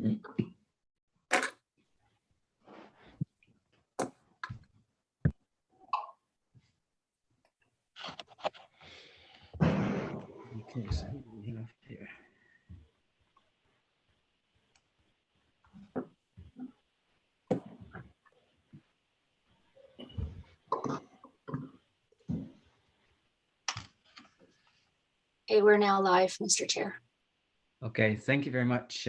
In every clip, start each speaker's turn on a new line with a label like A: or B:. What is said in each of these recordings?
A: Okay, so we have here.
B: Okay, we're now live, Mr. Chair.
A: Okay, thank you very much.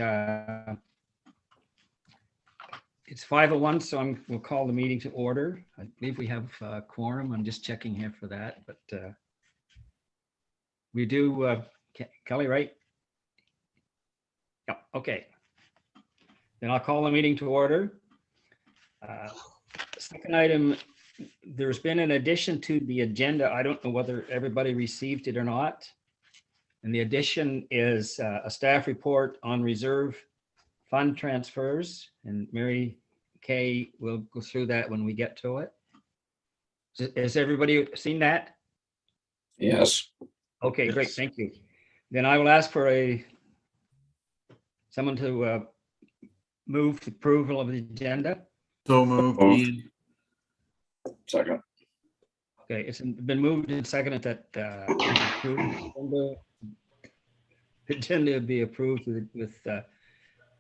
A: It's 5:01, so we'll call the meeting to order. I believe we have quorum. I'm just checking here for that, but we do, Kelly, right? Yeah, okay. Then I'll call the meeting to order. Second item, there's been an addition to the agenda. I don't know whether everybody received it or not. And the addition is a staff report on reserve fund transfers, and Mary Kay will go through that when we get to it. Has everybody seen that?
C: Yes.
A: Okay, great, thank you. Then I will ask for someone to move the approval of the agenda.
D: So moved. Ian.
C: Second.
A: Okay, it's been moved and seconded that the agenda be approved with the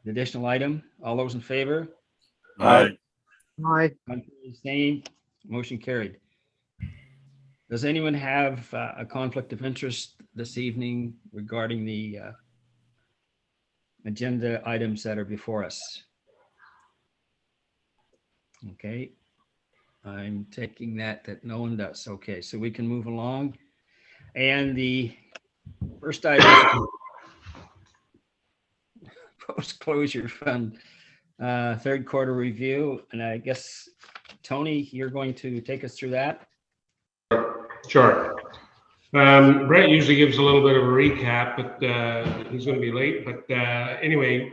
A: additional item. All those in favor?
D: Aye.
E: Aye.
A: Same, motion carried. Does anyone have a conflict of interest this evening regarding the agenda items that are before us? Okay, I'm taking that no one does. Okay, so we can move along. And the first item, post-closure fund, third quarter review. And I guess, Tony, you're going to take us through that?
F: Sure. Brett usually gives a little bit of a recap, but he's going to be late. But anyway,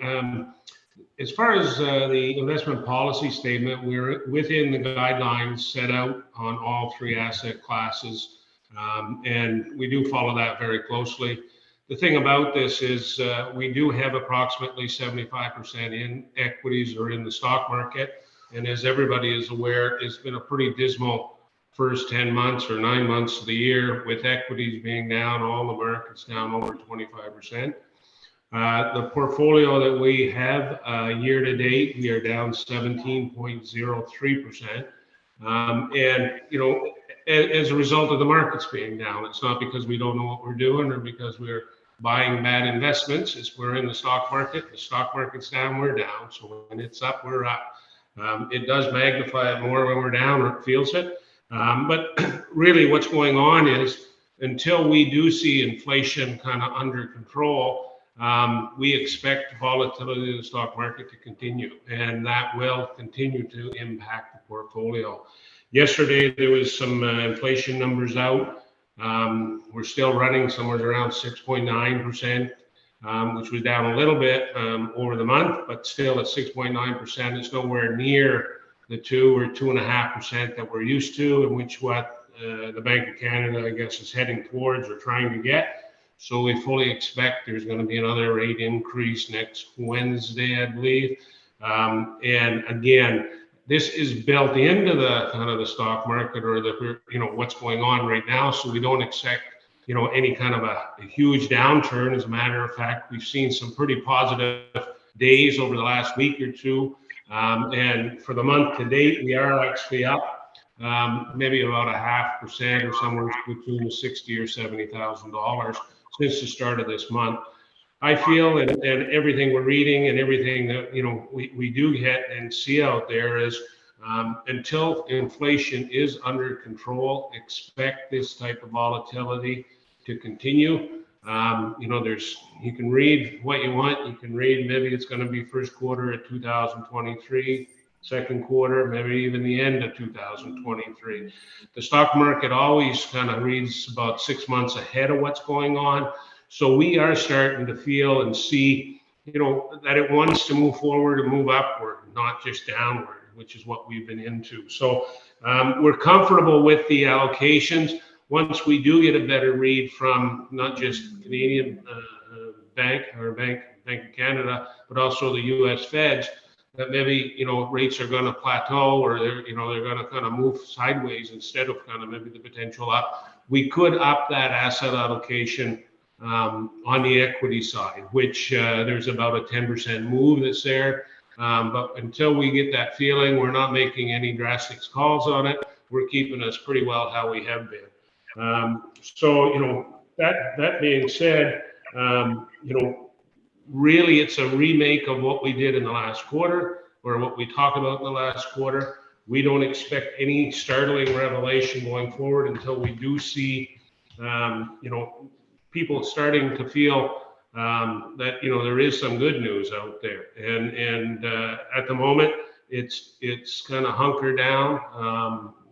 F: as far as the investment policy statement, we're within the guidelines set out on all three asset classes, and we do follow that very closely. The thing about this is we do have approximately 75% in equities or in the stock market, and as everybody is aware, it's been a pretty dismal first 10 months or 9 months of the year, with equities being down, all the markets down over 25%. The portfolio that we have year to date, we are down 17.03%. And, you know, as a result of the markets being down, it's not because we don't know what we're doing or because we're buying bad investments. It's we're in the stock market. The stock market's down, we're down. So when it's up, we're up. It does magnify it more when we're down, or it feels it. But really what's going on is until we do see inflation kind of under control, we expect volatility in the stock market to continue, and that will continue to impact the portfolio. Yesterday, there was some inflation numbers out. We're still running somewhere around 6.9%, which was down a little bit over the month, but still at 6.9%. It's nowhere near the 2 or 2.5% that we're used to, and which what the Bank of Canada, I guess, is heading towards or trying to get. So we fully expect there's going to be another rate increase next Wednesday, I believe. And again, this is built into the kind of the stock market or the, you know, what's going on right now. So we don't expect, you know, any kind of a huge downturn. As a matter of fact, we've seen some pretty positive days over the last week or two. And for the month to date, we are actually up maybe about 0.5% or somewhere between $60,000 or $70,000 since the start of this month. I feel, and everything we're reading and everything that, you know, we do get and see out there is until inflation is under control, expect this type of volatility to continue. You know, you can read what you want. You can read maybe it's going to be first quarter of 2023, second quarter, maybe even the end of 2023. The stock market always kind of reads about 6 months ahead of what's going on. So we are starting to feel and see, you know, that it wants to move forward and move upward, not just downward, which is what we've been into. So we're comfortable with the allocations. Once we do get a better read from not just Canadian bank or bank Bank of Canada, but also the US Feds, that maybe, rates are going to plateau, or they're going to kind of move sideways instead of kind of maybe the potential up. We could up that asset allocation on the equity side, which there's about a 10% move that's there. But until we get that feeling, we're not making any drastic calls on it. We're keeping us pretty well how we have been. So, that being said, really it's a remake of what we did in the last quarter, or what we talked about in the last quarter. We don't expect any startling revelation going forward until we do see, people starting to feel that there is some good news out there. And at the moment, it's kind of hunkered down.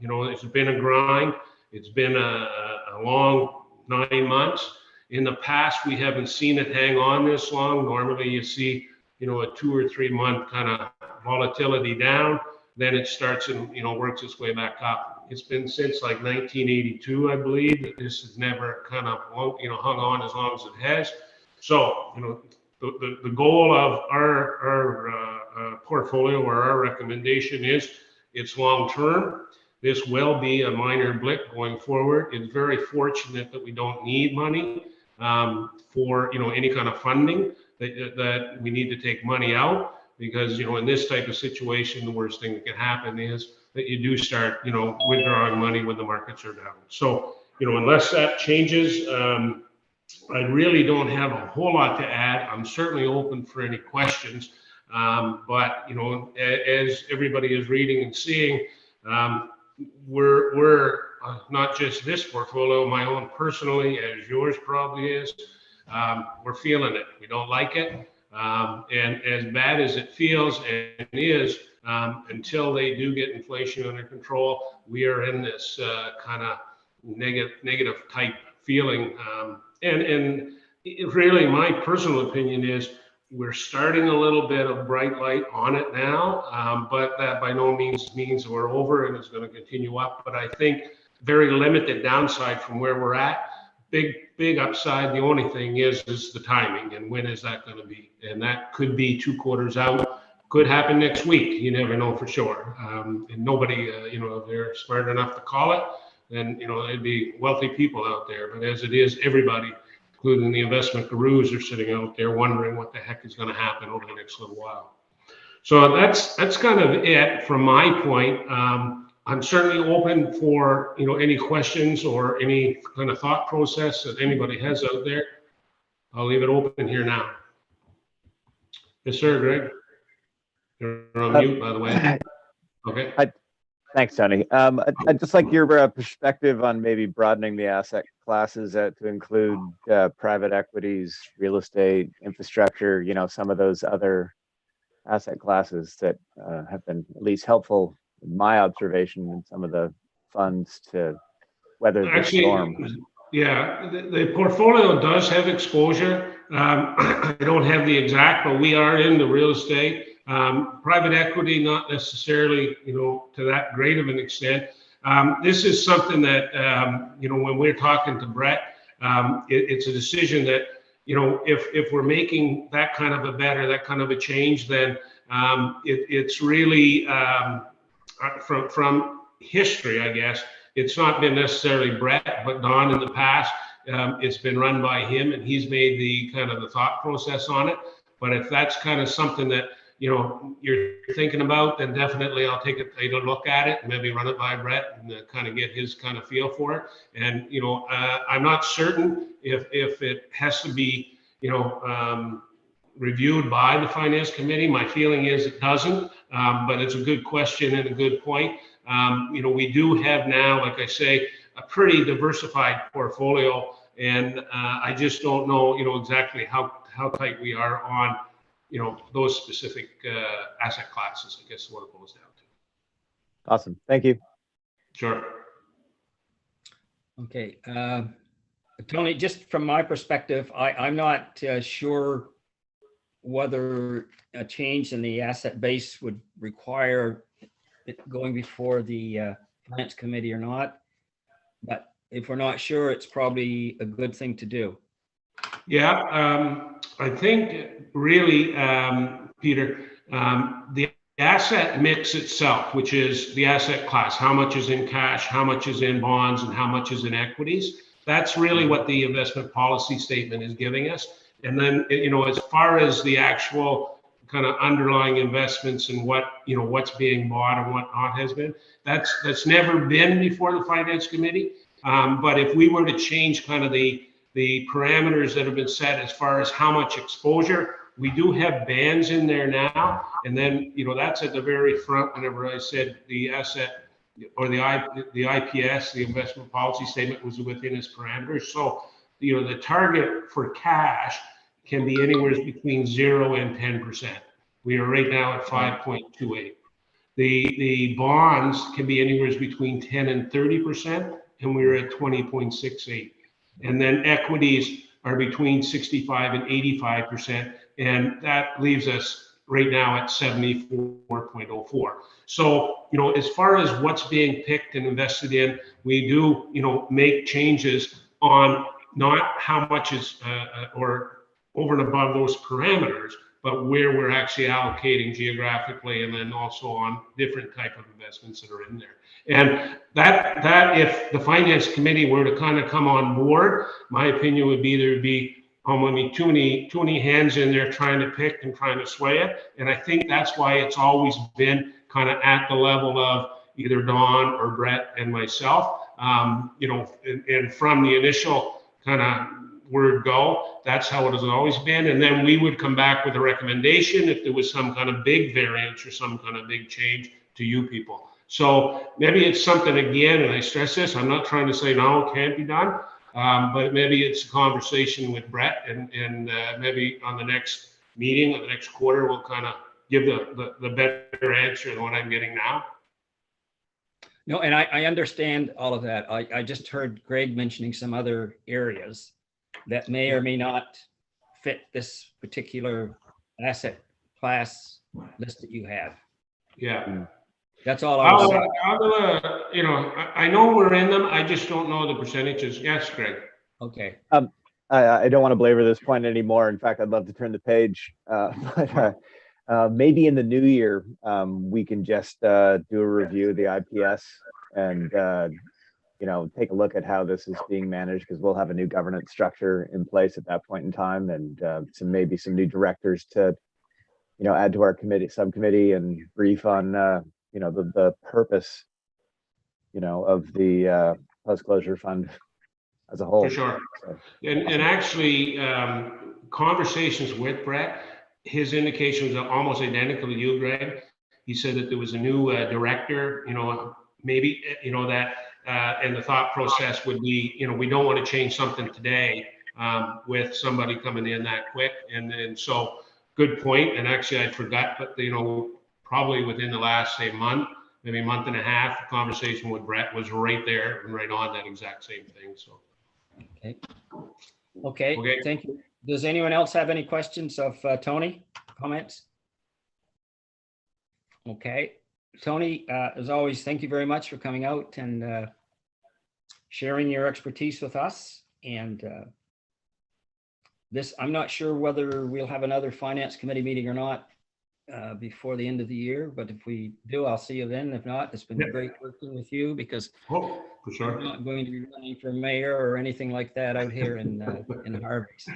F: It's been a grind. It's been a long 9 months. In the past, we haven't seen it hang on this long. Normally, you see, a 2 or 3 month kind of volatility down. Then it starts and works its way back up. It's been since like 1982, I believe, that this has never kind of hung on as long as it has. So the goal of our portfolio, or our recommendation, is it's long term. This will be a minor blip going forward. It's very fortunate that we don't need money for any kind of funding that we need to take money out, because in this type of situation, the worst thing that can happen is that you do start withdrawing money when the markets are down. So unless that changes, I really don't have a whole lot to add. I'm certainly open for any questions, but as everybody is reading and seeing, we're not just this portfolio, my own personally, as yours probably is. We're feeling it. We don't like it. And as bad as it feels and is, until they do get inflation under control, we are in this kind of negative type feeling. And really, my personal opinion is we're starting a little bit of bright light on it now, but that by no means means we're over and it's going to continue up. But I think very limited downside from where we're at. Big upside. The only thing is the timing, and when is that going to be? And that could be 2 quarters out. Could happen next week. You never know for sure. And nobody, if they're smart enough to call it, then there'd be wealthy people out there. But as it is, everybody, including the investment gurus, are sitting out there wondering what the heck is going to happen over the next little while. So that's kind of it from my point. I'm certainly open for any questions or any kind of thought process that anybody has out there. I'll leave it open here now. Yes, sir, Greg. You're on mute, by the way. Okay.
E: Thanks, Tony. I'd just like your perspective on maybe broadening the asset classes to include private equities, real estate, infrastructure, some of those other asset classes that have been at least helpful in my observation in some of the funds to weather the storm.
F: Yeah, the portfolio does have exposure. I don't have the exact, but we are in the real estate. Private equity, not necessarily, to that great of an extent. This is something that, when we're talking to Brett, it's a decision that, if we're making that kind of a bet or that kind of a change, then it's really from history, I guess. It's not been necessarily Brett, but Don in the past. It's been run by him, and he's made the kind of the thought process on it. But if that's kind of something that you're thinking about, then definitely I'll take a look at it and maybe run it by Brett and kind of get his kind of feel for it. And I'm not certain if it has to be reviewed by the finance committee. My feeling is it doesn't, but it's a good question and a good point. We do have now, like I say, a pretty diversified portfolio, and I just don't know, exactly how tight we are on, those specific asset classes, I guess is what it boils down to.
E: Awesome. Thank you.
F: Sure.
A: Okay. Tony, just from my perspective, I'm not sure whether a change in the asset base would require it going before the finance committee or not. But if we're not sure, it's probably a good thing to do.
F: Yeah, I think really, Peter, the asset mix itself, which is the asset class, how much is in cash, how much is in bonds, and how much is in equities. That's really what the investment policy statement is giving us. And then, as far as the actual kind of underlying investments and what's being bought and what not has been, that's never been before the finance committee. But if we were to change kind of the parameters that have been set as far as how much exposure, we do have bands in there now. And then, that's at the very front whenever I said the asset or the IPS, the investment policy statement, was within its parameters. So, the target for cash can be anywhere between 0 and 10%. We are right now at 5.28. The bonds can be anywhere between 10 and 30%, and we're at 20.68. And then equities are between 65 and 85%, and that leaves us right now at 74.04. So, as far as what's being picked and invested in, we do, make changes on not how much is or over and above those parameters, but where we're actually allocating geographically, and then also on different type of investments that are in there. And that if the finance committee were to kind of come on board, my opinion would be there'd be maybe too many hands in there trying to pick and trying to sway it. And I think that's why it's always been kind of at the level of either Don or Brett and myself. And from the initial kind of word go, that's how it has always been. And then we would come back with a recommendation if there was some kind of big variance or some kind of big change to you people. So maybe it's something, again, and I stress this, I'm not trying to say no, it can't be done, but maybe it's a conversation with Brett, and maybe on the next meeting or the next quarter, we'll kind of give the better answer than what I'm getting now.
A: No, and I understand all of that. I just heard Greg mentioning some other areas that may or may not fit this particular asset class list that you have.
F: Yeah.
A: That's all I was saying.
F: I know we're in them. I just don't know the percentages. Yes, Greg.
A: Okay.
E: I don't want to belabor this point anymore. In fact, I'd love to turn the page. But maybe in the new year, we can just do a review of the IPS and take a look at how this is being managed, because we'll have a new governance structure in place at that point in time, and maybe some new directors to add to our subcommittee and brief on the purpose of the post-closure fund as a whole.
F: For sure. And actually, conversations with Brett, his indication was almost identical to you, Greg. He said that there was a new director, maybe, that, and the thought process would be, we don't want to change something today with somebody coming in that quick. And so, good point. And actually, I forgot, but, probably within the last, say, maybe month and a half, the conversation with Brett was right there and right on that exact same thing. So.
A: Okay. Thank you. Does anyone else have any questions of Tony? Comments? Okay. Tony, as always, thank you very much for coming out and sharing your expertise with us. And I'm not sure whether we'll have another finance committee meeting or not before the end of the year, but if we do, I'll see you then. If not, it's been great working with you, because
F: for sure,
A: I'm not going to be running for mayor or anything like that out here in Harvey. So.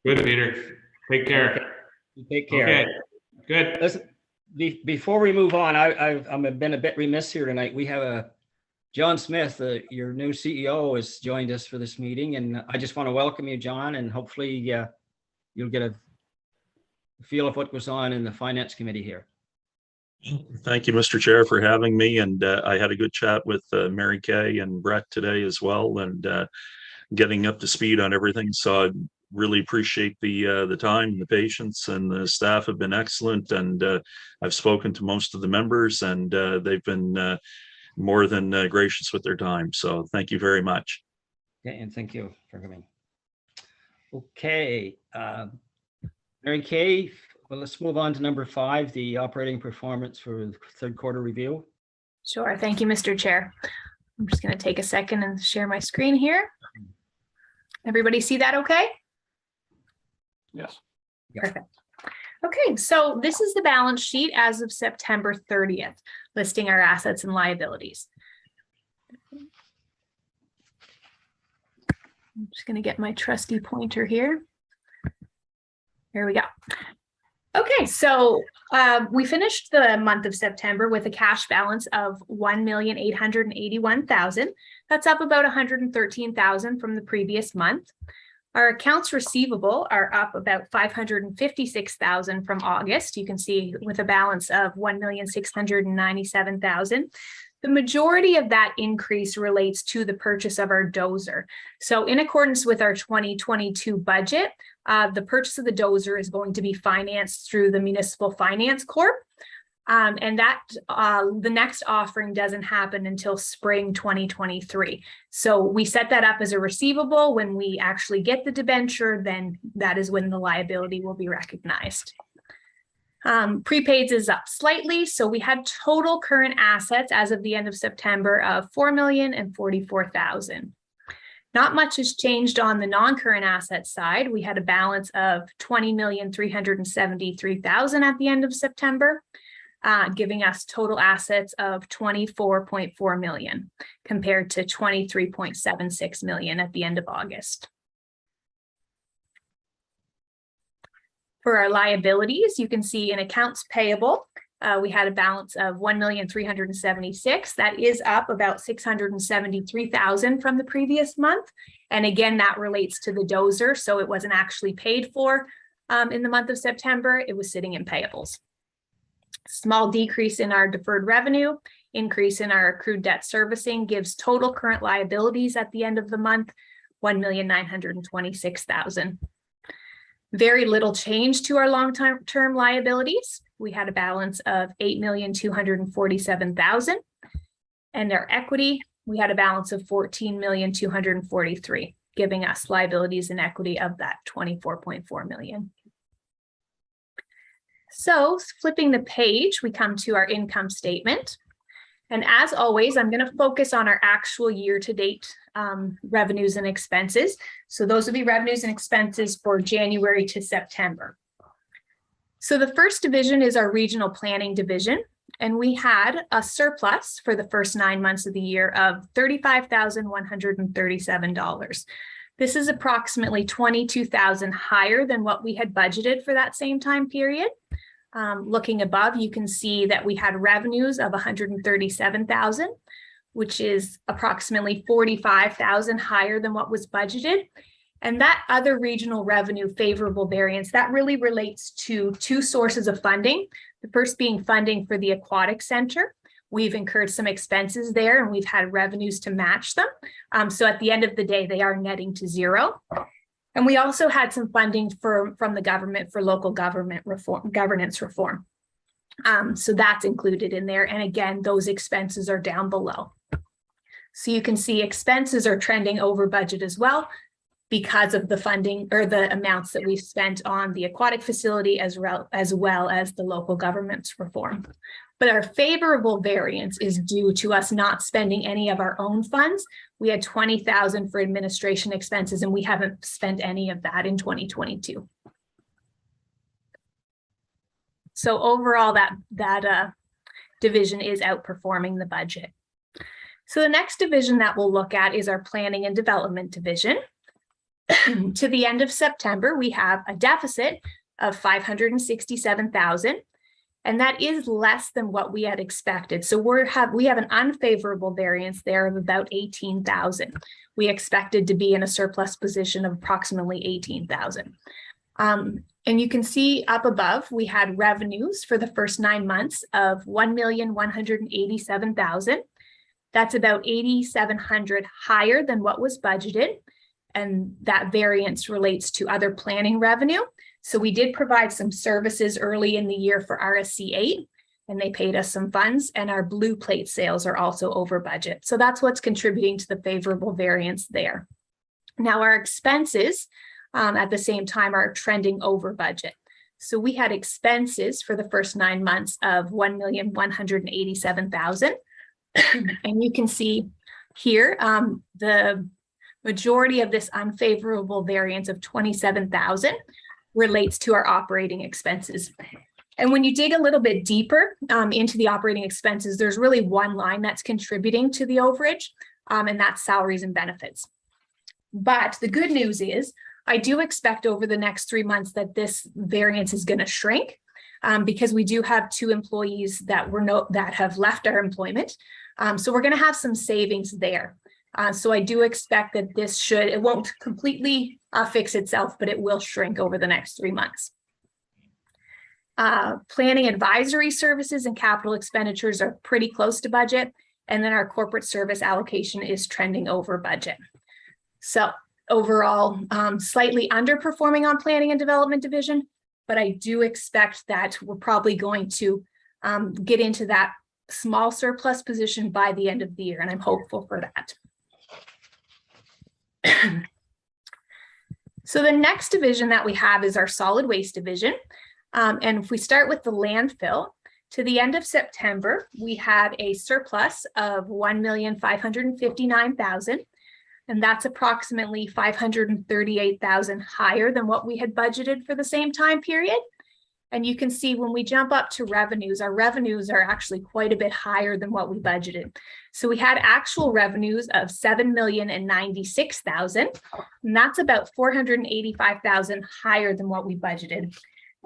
F: Good, Peter. Take care.
A: Okay. Take care.
F: Okay. Good.
A: Listen, before we move on, I've been a bit remiss here tonight. We have John Smith, your new CEO, has joined us for this meeting, and I just want to welcome you, John, and hopefully you'll get a feel of what goes on in the finance committee here.
G: Thank you, Mr. Chair, for having me. And I had a good chat with Mary Kay and Brett today as well, and getting up to speed on everything. So I really appreciate the time, the patience, and the staff have been excellent. And I've spoken to most of the members, and they've been more than gracious with their time. So thank you very much.
A: Okay, and thank you for coming. Okay. Mary Kay, well, let's move on to number 5, the operating performance for the third quarter review.
H: Sure. Thank you, Mr. Chair. I'm just going to take a second and share my screen here. Everybody see that okay?
C: Yes.
H: Perfect. Okay, so this is the balance sheet as of September 30th, listing our assets and liabilities. I'm just going to get my trusty pointer here. Here we go. Okay, so we finished the month of September with a cash balance of $1,881,000. That's up about $113,000 from the previous month. Our accounts receivable are up about $556,000 from August. You can see with a balance of $1,697,000. The majority of that increase relates to the purchase of our dozer. So in accordance with our 2022 budget, the purchase of the dozer is going to be financed through the Municipal Finance Corp. And that the next offering doesn't happen until spring 2023. So we set that up as a receivable. When we actually get the debenture, then that is when the liability will be recognized. Prepaids is up slightly. So we had total current assets as of the end of September of $4,044,000. Not much has changed on the non-current asset side. We had a balance of $20,373,000 at the end of September, giving us total assets of $24.4 million compared to $23.76 million at the end of August. For our liabilities, you can see in accounts payable, we had a balance of $1,376,000. That is up about $673,000 from the previous month. And again, that relates to the dozer. So it wasn't actually paid for in the month of September. It was sitting in payables. Small decrease in our deferred revenue, increase in our accrued debt servicing gives total current liabilities at the end of the month, $1,926,000. Very little change to our long-term liabilities. We had a balance of $8,247,000. And our equity, we had a balance of $14,243,000, giving us liabilities and equity of that $24.4 million. So flipping the page, we come to our income statement. And as always, I'm going to focus on our actual year-to-date revenues and expenses. So those will be revenues and expenses for January to September. So the first division is our regional planning division. And we had a surplus for the first 9 months of the year of $35,137. This is approximately $22,000 higher than what we had budgeted for that same time period. Looking above, you can see that we had revenues of $137,000, which is approximately $45,000 higher than what was budgeted. And that other regional revenue favorable variance, that really relates to two sources of funding. The first being funding for the Aquatic Center. We've incurred some expenses there and we've had revenues to match them. So at the end of the day, they are netting to zero. And we also had some funding from the government for local government reform, governance reform. So that's included in there. And again, those expenses are down below. So you can see expenses are trending over budget as well because of the funding or the amounts that we've spent on the aquatic facility as well as the local government's reform. But our favorable variance is due to us not spending any of our own funds. We had $20,000 for administration expenses, and we haven't spent any of that in 2022. So overall, that division is outperforming the budget. So the next division that we'll look at is our planning and development division. To the end of September, we have a deficit of $567,000. And that is less than what we had expected. So we have an unfavorable variance there of about $18,000. We expected to be in a surplus position of approximately $18,000. And you can see up above, we had revenues for the first 9 months of $1,187,000. That's about $8,700 higher than what was budgeted. And that variance relates to other planning revenue. So we did provide some services early in the year for RSC 8, and they paid us some funds, and our blue plate sales are also over budget. So that's what's contributing to the favorable variance there. Now our expenses at the same time are trending over budget. So we had expenses for the first 9 months of $1,187,000. And you can see here the majority of this unfavorable variance of $27,000 relates to our operating expenses. And when you dig a little bit deeper into the operating expenses, there's really one line that's contributing to the overage, and that's salaries and benefits. But the good news is I do expect over the next 3 months that this variance is going to shrink because we do have 2 employees that have left our employment. So we're going to have some savings there. So I do expect that it won't completely fix itself, but it will shrink over the next 3 months. Planning advisory services and capital expenditures are pretty close to budget. And then our corporate service allocation is trending over budget. So overall, slightly underperforming on planning and development division, but I do expect that we're probably going to get into that small surplus position by the end of the year, and I'm hopeful for that. So the next division that we have is our solid waste division. And if we start with the landfill, to the end of September, we had a surplus of $1,559,000. And that's approximately $538,000 higher than what we had budgeted for the same time period. And you can see when we jump up to revenues, our revenues are actually quite a bit higher than what we budgeted. So we had actual revenues of $7,096,000, and that's about $485,000 higher than what we budgeted.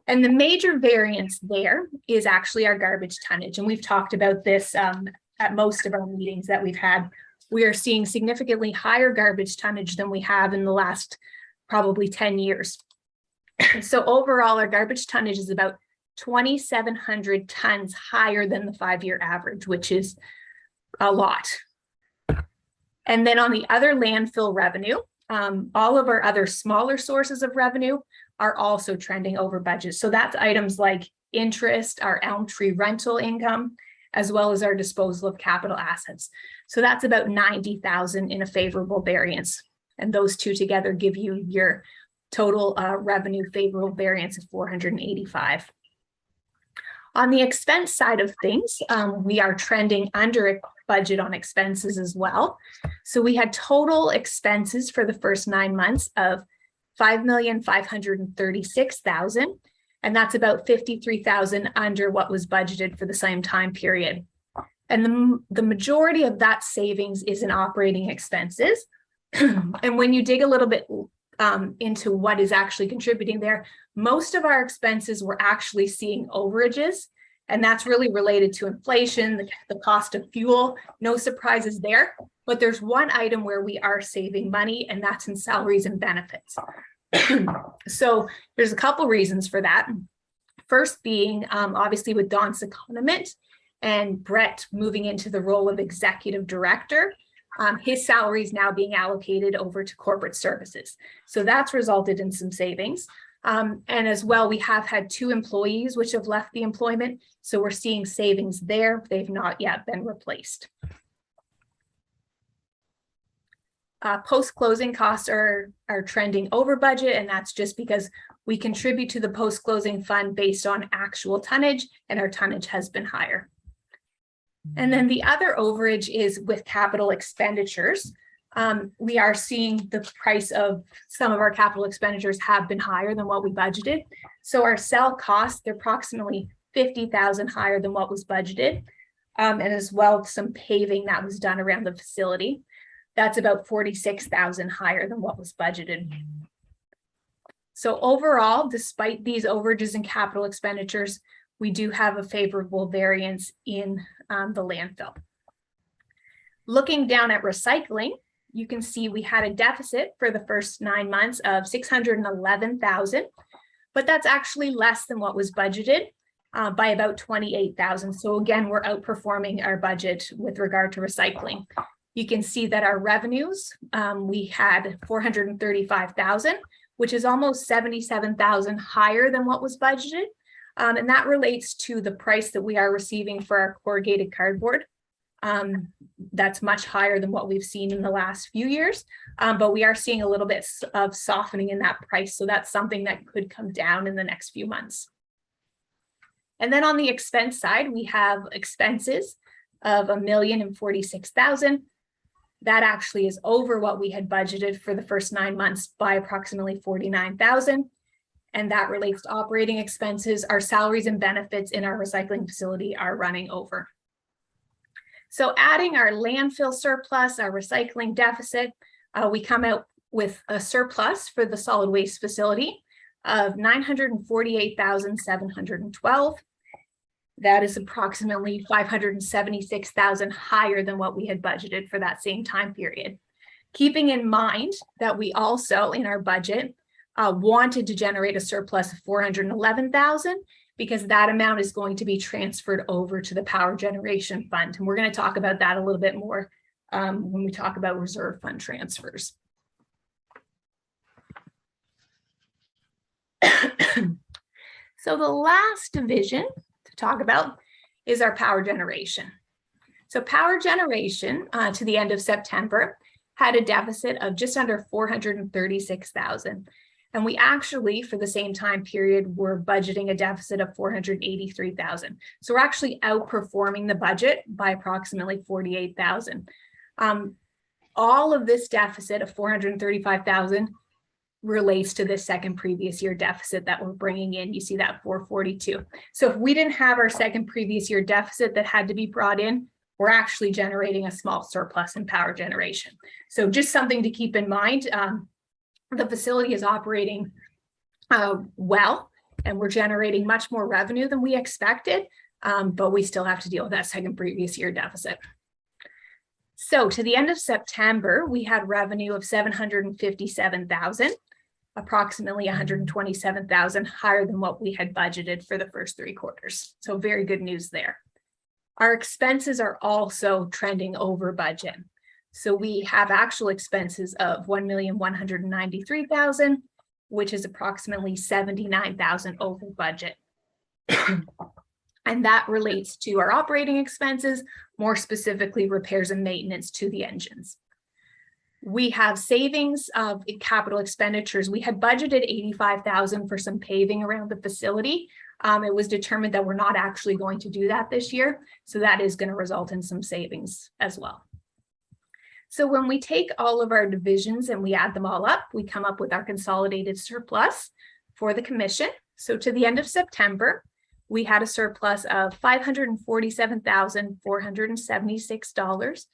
H: And the major variance there is actually our garbage tonnage. And we've talked about this at most of our meetings that we've had. We are seeing significantly higher garbage tonnage than we have in the last probably 10 years. So overall, our garbage tonnage is about 2,700 tons higher than the 5-year average, which is a lot. And then on the other landfill revenue, all of our other smaller sources of revenue are also trending over budget. So that's items like interest, our elm tree rental income, as well as our disposal of capital assets. So that's about 90,000 in a favorable variance. And those two together give you your total revenue favorable variance of 485. On the expense side of things, we are trending under budget on expenses as well. So we had total expenses for the first 9 months of $5,536,000, and that's about 53,000 under what was budgeted for the same time period. And the majority of that savings is in operating expenses. And when you dig a little bit into what is actually contributing there, most of our expenses were actually seeing overages, and that's really related to inflation, the cost of fuel. No surprises there, but there's one item where we are saving money, and that's in salaries and benefits. So there's a couple reasons for that. First being, obviously with Don's secondment and Brett moving into the role of executive director, his salary is now being allocated over to corporate services. So that's resulted in some savings. And as well, we have had 2 employees which have left the employment. So we're seeing savings there. They've not yet been replaced. Post-closing costs are trending over budget, and that's just because we contribute to the post-closing fund based on actual tonnage, and our tonnage has been higher. And then the other overage is with capital expenditures. We are seeing the price of some of our capital expenditures have been higher than what we budgeted. So our cell costs, they're approximately 50,000 higher than what was budgeted. And as well, some paving that was done around the facility. That's about 46,000 higher than what was budgeted. So overall, despite these overages and capital expenditures, we do have a favorable variance in the landfill. Looking down at recycling, you can see we had a deficit for the first 9 months of 611,000, but that's actually less than what was budgeted by about 28,000. So again, we're outperforming our budget with regard to recycling. You can see that our revenues, we had 435,000, which is almost 77,000 higher than what was budgeted. And that relates to the price that we are receiving for our corrugated cardboard. That's much higher than what we've seen in the last few years, but we are seeing a little bit of softening in that price. So that's something that could come down in the next few months. And then on the expense side, we have expenses of $1,046,000. That actually is over what we had budgeted for the first 9 months by approximately 49,000. and that relates to operating expenses. Our salaries and benefits in our recycling facility are running over. So adding our landfill surplus, our recycling deficit, we come out with a surplus for the solid waste facility of $948,712. That is approximately $576,000 higher than what we had budgeted for that same time period. Keeping in mind that we also in our budget wanted to generate a surplus of $411,000 because that amount is going to be transferred over to the power generation fund. And we're going to talk about that a little bit more when we talk about reserve fund transfers. So the last division to talk about is our power generation. So power generation to the end of September had a deficit of just under $436,000. And we actually, for the same time period, were budgeting a deficit of $483,000. So we're actually outperforming the budget by approximately $48,000. All of this deficit of $435,000 relates to the second previous year deficit that we're bringing in. You see that 442. So if we didn't have our second previous year deficit that had to be brought in, we're actually generating a small surplus in power generation. So just something to keep in mind. The facility is operating well, and we're generating much more revenue than we expected, but we still have to deal with that second previous year deficit. So to the end of September, we had revenue of $757,000, approximately $127,000 higher than what we had budgeted for the first 3 quarters. So very good news there. Our expenses are also trending over budget. So we have actual expenses of $1,193,000, which is approximately $79,000 over budget. And that relates to our operating expenses, more specifically repairs and maintenance to the engines. We have savings of capital expenditures. We had budgeted $85,000 for some paving around the facility. It was determined that we're not actually going to do that this year. So that is going to result in some savings as well. So when we take all of our divisions and we add them all up, we come up with our consolidated surplus for the commission. So to the end of September, we had a surplus of $547,476.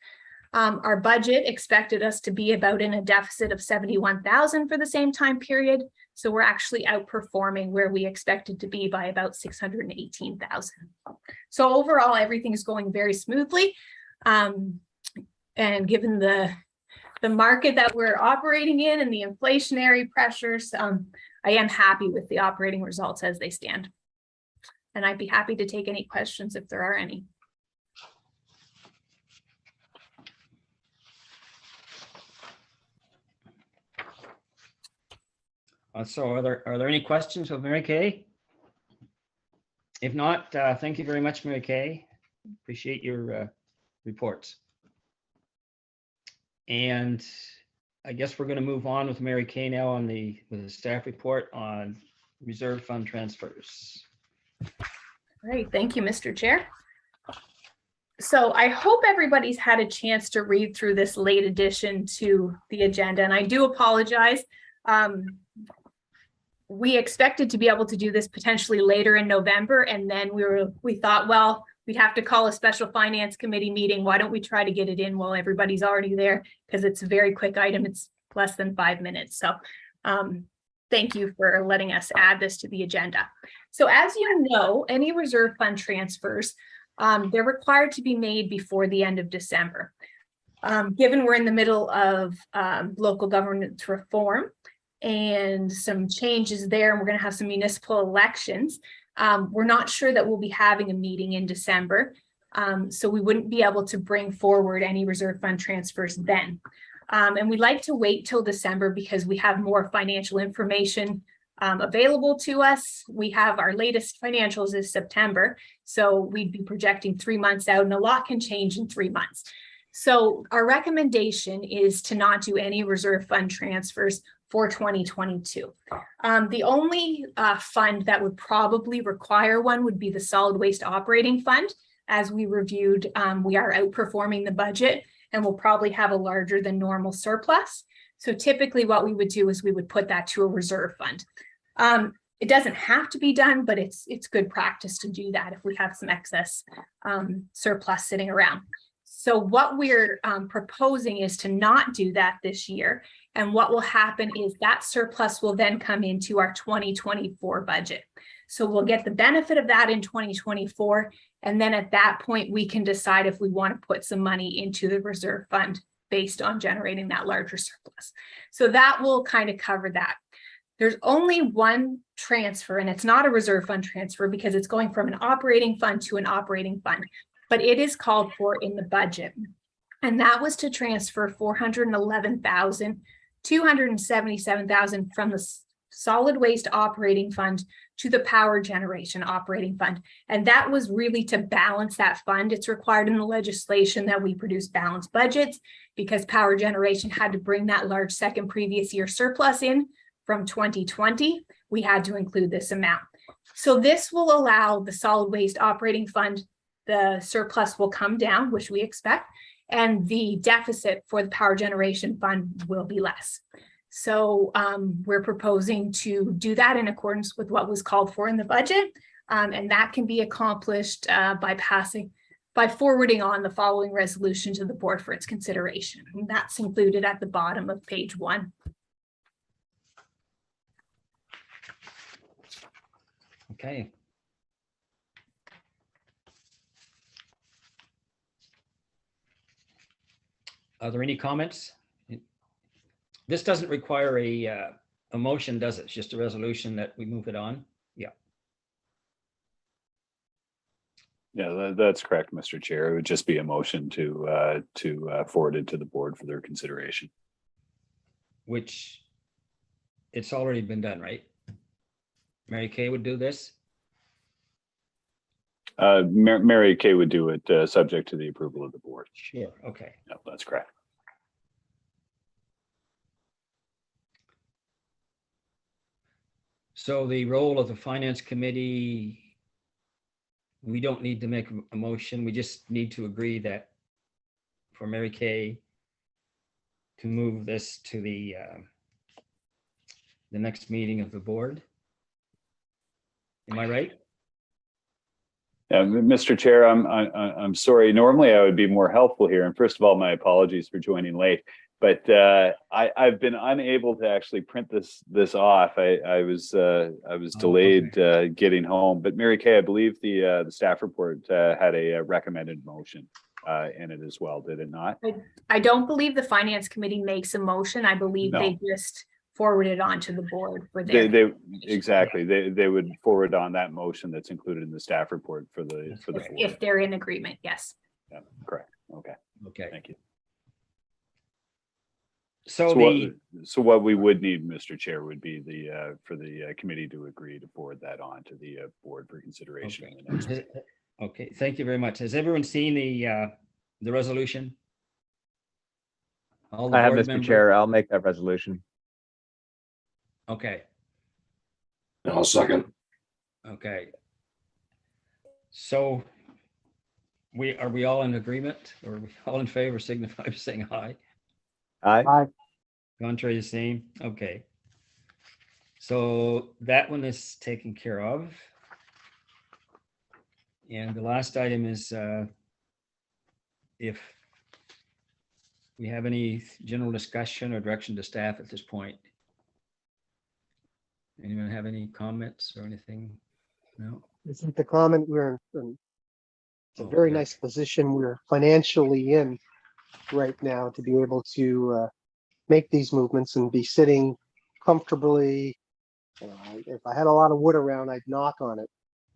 H: Our budget expected us to be about in a deficit of $71,000 for the same time period. So we're actually outperforming where we expected to be by about $618,000. So overall, everything's going very smoothly. And given the market that we're operating in and the inflationary pressures, I am happy with the operating results as they stand. And I'd be happy to take any questions if there are any.
A: So are there any questions of Mary Kay? If not, thank you very much, Mary Kay. Appreciate your reports. And I guess we're going to move on with Mary Kay now on with the staff report on reserve fund transfers.
H: Great, thank you, Mr. Chair. So I hope everybody's had a chance to read through this late addition to the agenda, and I do apologize. We expected to be able to do this potentially later in November, and then we thought, well, we'd have to call a special finance committee meeting. Why don't we try to get it in while everybody's already there? Because it's a very quick item. It's less than 5 minutes. So thank you for letting us add this to the agenda. So as you know, any reserve fund transfers, they're required to be made before the end of December. Given we're in the middle of local government reform and some changes there, and we're going to have some municipal elections, we're not sure that we'll be having a meeting in December. So we wouldn't be able to bring forward any reserve fund transfers then. And we'd like to wait till December because we have more financial information available to us. We have our latest financials is September. So we'd be projecting 3 months out, and a lot can change in 3 months. So our recommendation is to not do any reserve fund transfers for 2022. The only fund that would probably require one would be the solid waste operating fund. As we reviewed, we are outperforming the budget and we'll probably have a larger than normal surplus. So typically what we would do is we would put that to a reserve fund. It doesn't have to be done, but it's good practice to do that if we have some excess surplus sitting around. So what we're proposing is to not do that this year. And what will happen is that surplus will then come into our 2024 budget. So we'll get the benefit of that in 2024. And then at that point, we can decide if we want to put some money into the reserve fund based on generating that larger surplus. So that will kind of cover that. There's only one transfer, and it's not a reserve fund transfer because it's going from an operating fund to an operating fund, but it is called for in the budget. And that was to transfer $411,277,000 from the solid waste operating fund to the power generation operating fund. And that was really to balance that fund. It's required in the legislation that we produce balanced budgets because power generation had to bring that large second previous year surplus in from 2020. We had to include this amount. So this will allow the solid waste operating fund, the surplus will come down, which we expect, and the deficit for the power generation fund will be less. So we're proposing to do that in accordance with what was called for in the budget. And that can be accomplished by forwarding on the following resolution to the board for its consideration. And that's included at the bottom of page 1.
A: Okay. Are there any comments? This doesn't require a motion, does it? It's just a resolution that we move it on? Yeah.
I: Yeah, that's correct, Mr. Chair. It would just be a motion to forward it to the board for their consideration.
A: Which it's already been done, right? Mary Kay would do this?
I: Mary Kay would do it subject to the approval of the board.
A: Sure. Okay.
I: No, that's correct.
A: So the role of the finance committee, we don't need to make a motion. We just need to agree that for Mary Kay to move this to the next meeting of the board. Am I right?
I: Mr. Chair, I'm sorry. Normally I would be more helpful here. And first of all, my apologies for joining late. But I've been unable to actually print this off. I was delayed getting home. But Mary Kay, I believe the staff report had a recommended motion in it as well. Did it not?
H: I don't believe the finance committee makes a motion. I believe they just forward it on to the board for their.
I: Exactly. They would forward on that motion that's included in the staff report for the board.
H: If they're in agreement, yes.
I: Yeah, correct. Okay.
A: Okay.
I: Thank you.
A: So
I: what we would need, Mr. Chair, would be for the committee to agree to forward that on to the board for consideration.
A: Okay.
I: In the next meeting.
A: Okay, thank you very much. Has everyone seen the resolution? All the
E: I have,
A: board
E: Mr.
A: members?
E: Chair. I'll make that resolution.
A: Okay,
C: I'll second.
A: okay. So are we all in agreement, or are we all in favor, signify by saying aye?
E: Aye.
A: Contrary, the same. Okay. So that one is taken care of. And the last item is if we have any general discussion or direction to staff at this point. Anyone have any comments or anything? No?
J: I think the comment it's a very
A: Okay.
J: nice position we're financially in right now to be able to make these movements and be sitting comfortably. If I had a lot of wood around, I'd knock on it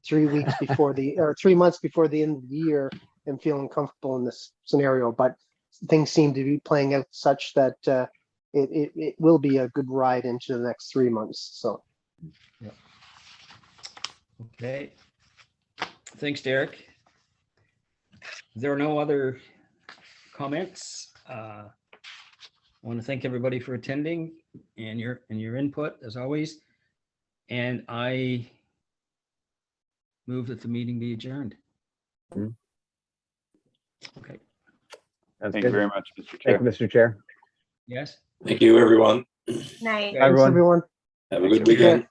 J: 3 weeks before or 3 months before the end of the year and feeling comfortable in this scenario. But things seem to be playing out such that it will be a good ride into the next 3 months. So.
A: Okay. Thanks, Derek. There are no other comments. I want to thank everybody for attending and your input as always. And I move that the meeting be adjourned.
E: Mhm.
A: Okay.
E: That's
I: Thank you
E: good.
I: very much, Mr. Chair.
E: Thank you, Mr. Chair.
A: Yes.
C: Thank you, everyone.
H: Night.
E: Everyone.
J: Thanks, everyone.
C: Have a good
A: Take care.
C: weekend.